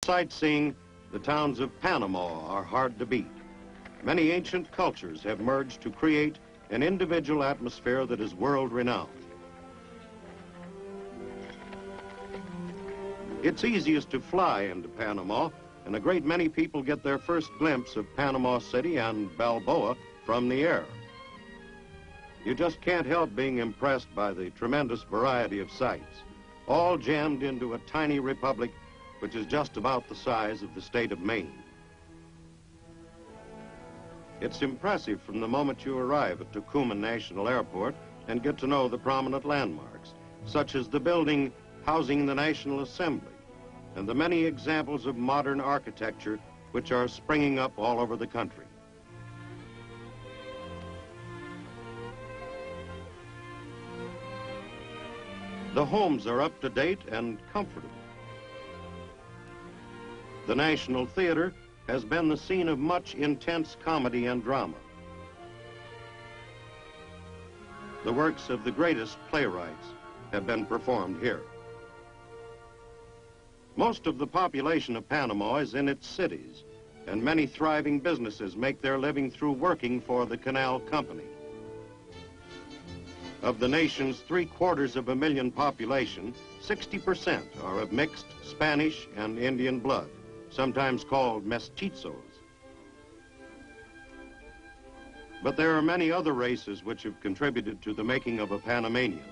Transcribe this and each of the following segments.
sightseeing, the towns of Panama are hard to beat. Many ancient cultures have merged to create an individual atmosphere that is world-renowned. It's easiest to fly into Panama, and a great many people get their first glimpse of Panama City and Balboa from the air. You just can't help being impressed by the tremendous variety of sights, all jammed into a tiny republic which is just about the size of the state of Maine. It's impressive from the moment you arrive at Tucumán National Airport and get to know the prominent landmarks, such as the building housing the National Assembly and the many examples of modern architecture which are springing up all over the country. The homes are up to date and comfortable. The National Theater has been the scene of much intense comedy and drama. The works of the greatest playwrights have been performed here. Most of the population of Panama is in its cities, and many thriving businesses make their living through working for the Canal Company. Of the nation's 750,000 population, 60% are of mixed Spanish and Indian blood, sometimes called mestizos. But there are many other races which have contributed to the making of a Panamanian.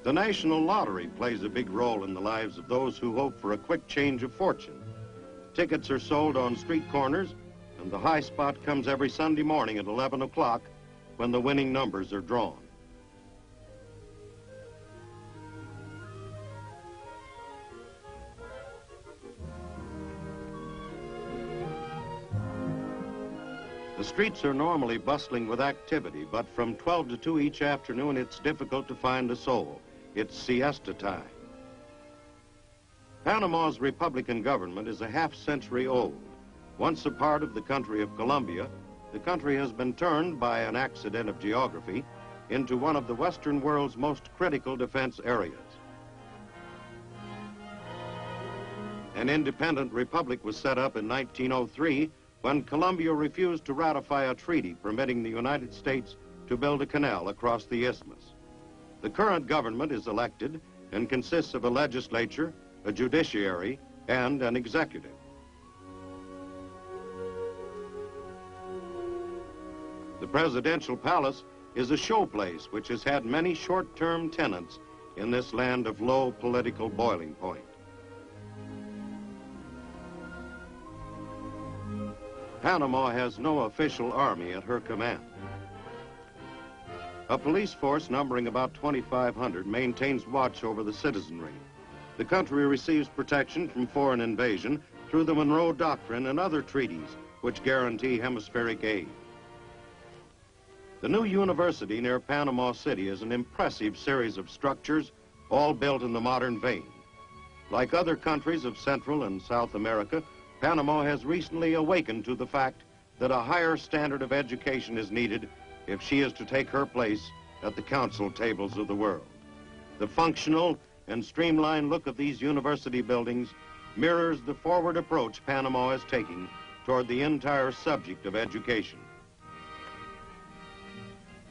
The National Lottery plays a big role in the lives of those who hope for a quick change of fortune. Tickets are sold on street corners, and the high spot comes every Sunday morning at 11 o'clock when the winning numbers are drawn. The streets are normally bustling with activity, but from 12 to 2 each afternoon, it's difficult to find a soul. It's siesta time. Panama's Republican government is a half-century old. Once a part of the country of Colombia, the country has been turned by an accident of geography into one of the Western world's most critical defense areas. An independent republic was set up in 1903 when Colombia refused to ratify a treaty permitting the United States to build a canal across the isthmus. The current government is elected and consists of a legislature, a judiciary, and an executive. The presidential palace is a showplace which has had many short-term tenants in this land of low political boiling point. Panama has no official army at her command. A police force numbering about 2,500 maintains watch over the citizenry. The country receives protection from foreign invasion through the Monroe Doctrine and other treaties which guarantee hemispheric aid. The new university near Panama City is an impressive series of structures, all built in the modern vein. Like other countries of Central and South America, Panama has recently awakened to the fact that a higher standard of education is needed if she is to take her place at the council tables of the world. The functional and streamlined look of these university buildings mirrors the forward approach Panama is taking toward the entire subject of education.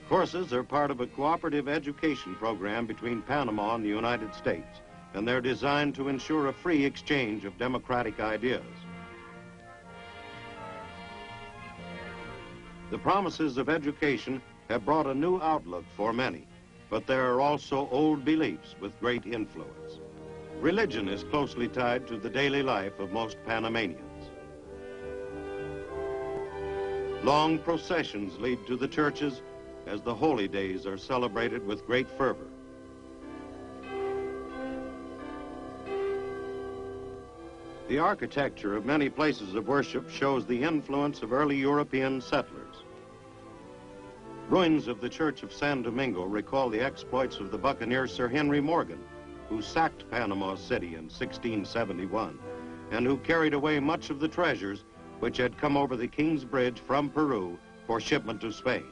Courses are part of a cooperative education program between Panama and the United States, and they're designed to ensure a free exchange of democratic ideas. The promises of education have brought a new outlook for many, but there are also old beliefs with great influence. Religion is closely tied to the daily life of most Panamanians. Long processions lead to the churches as the holy days are celebrated with great fervor. The architecture of many places of worship shows the influence of early European settlers. Ruins of the Church of San Domingo recall the exploits of the buccaneer Sir Henry Morgan, who sacked Panama City in 1671, and who carried away much of the treasures which had come over the King's Bridge from Peru for shipment to Spain.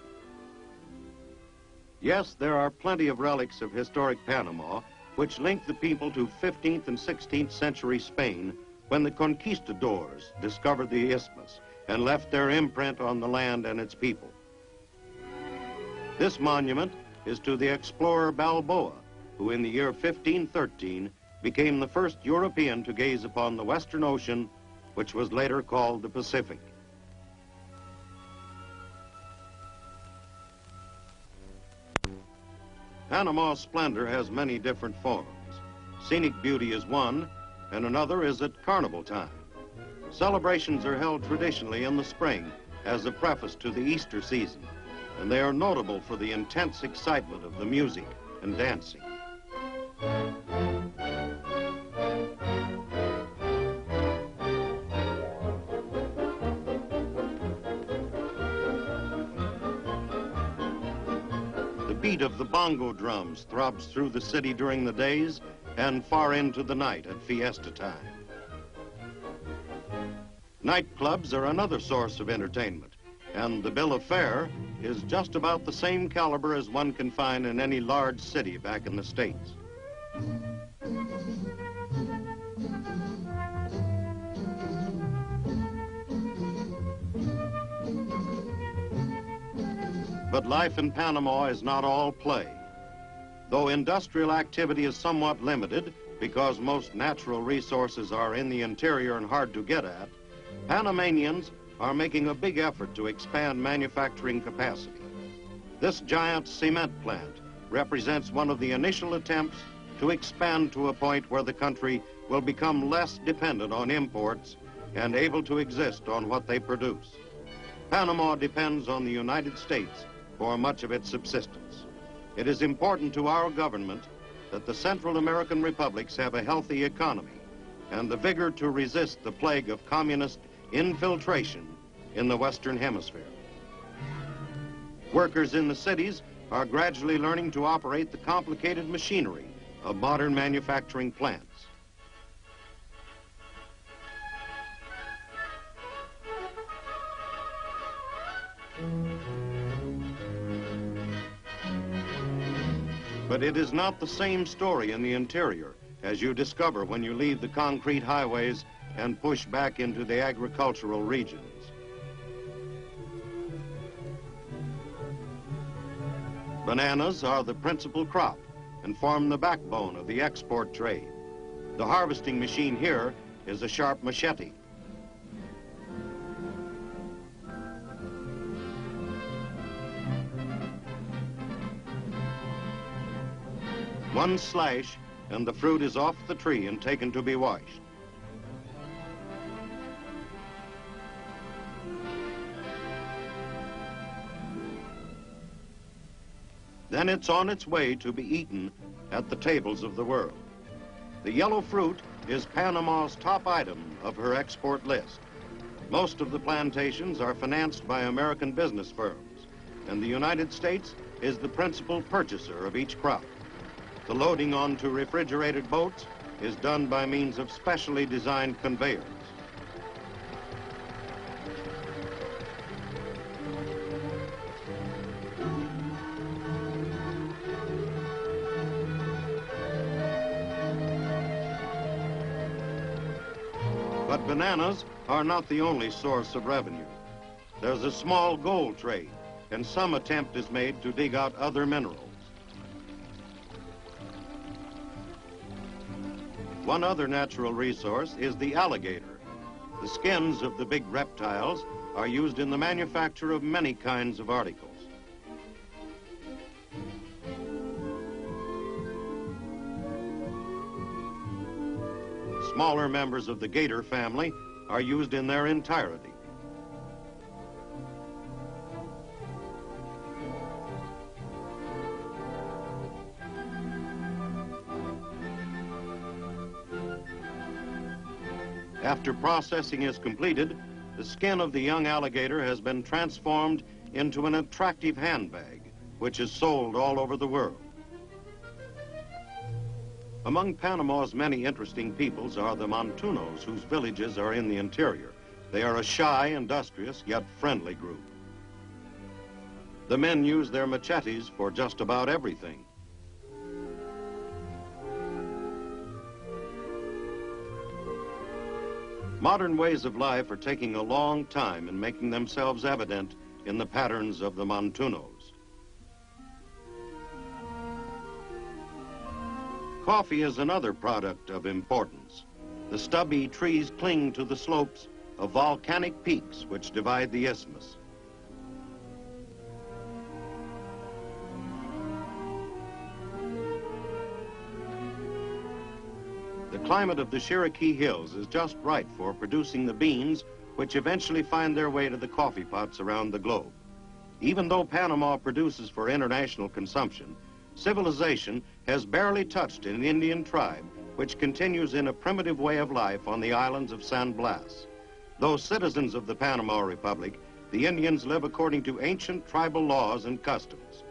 Yes, there are plenty of relics of historic Panama which link the people to 15th and 16th century Spain when the conquistadors discovered the isthmus and left their imprint on the land and its people. This monument is to the explorer Balboa, who in the year 1513 became the first European to gaze upon the Western Ocean, which was later called the Pacific. Panama's splendor has many different forms. Scenic beauty is one, and another is at carnival time. Celebrations are held traditionally in the spring as a preface to the Easter season, and they are notable for the intense excitement of the music and dancing. The beat of the bongo drums throbs through the city during the days and far into the night at fiesta time. Nightclubs are another source of entertainment, and the bill of fare is just about the same caliber as one can find in any large city back in the States. But life in Panama is not all play. Though industrial activity is somewhat limited because most natural resources are in the interior and hard to get at, Panamanians are making a big effort to expand manufacturing capacity. This giant cement plant represents one of the initial attempts to expand to a point where the country will become less dependent on imports and able to exist on what they produce. Panama depends on the United States for much of its subsistence. It is important to our government that the Central American republics have a healthy economy and the vigor to resist the plague of communist infiltration in the Western Hemisphere. Workers in the cities are gradually learning to operate the complicated machinery of modern manufacturing plants. But it is not the same story in the interior, as you discover when you leave the concrete highways and push back into the agricultural regions. Bananas are the principal crop and form the backbone of the export trade. The harvesting machine here is a sharp machete. One slash and the fruit is off the tree and taken to be washed. Then it's on its way to be eaten at the tables of the world. The yellow fruit is Panama's top item of her export list. Most of the plantations are financed by American business firms, and the United States is the principal purchaser of each crop. The loading onto refrigerated boats is done by means of specially designed conveyors. But bananas are not the only source of revenue. There's a small gold trade, and some attempt is made to dig out other minerals. One other natural resource is the alligator. The skins of the big reptiles are used in the manufacture of many kinds of articles. Smaller members of the gator family are used in their entirety. After processing is completed, the skin of the young alligator has been transformed into an attractive handbag, which is sold all over the world. Among Panama's many interesting peoples are the Montunos, whose villages are in the interior. They are a shy, industrious, yet friendly group. The men use their machetes for just about everything. Modern ways of life are taking a long time in making themselves evident in the patterns of the montunos. Coffee is another product of importance. The stubby trees cling to the slopes of volcanic peaks which divide the isthmus. The climate of the Cherokee Hills is just right for producing the beans which eventually find their way to the coffee pots around the globe. Even though Panama produces for international consumption, civilization has barely touched an Indian tribe which continues in a primitive way of life on the islands of San Blas. Though citizens of the Panama Republic, the Indians live according to ancient tribal laws and customs.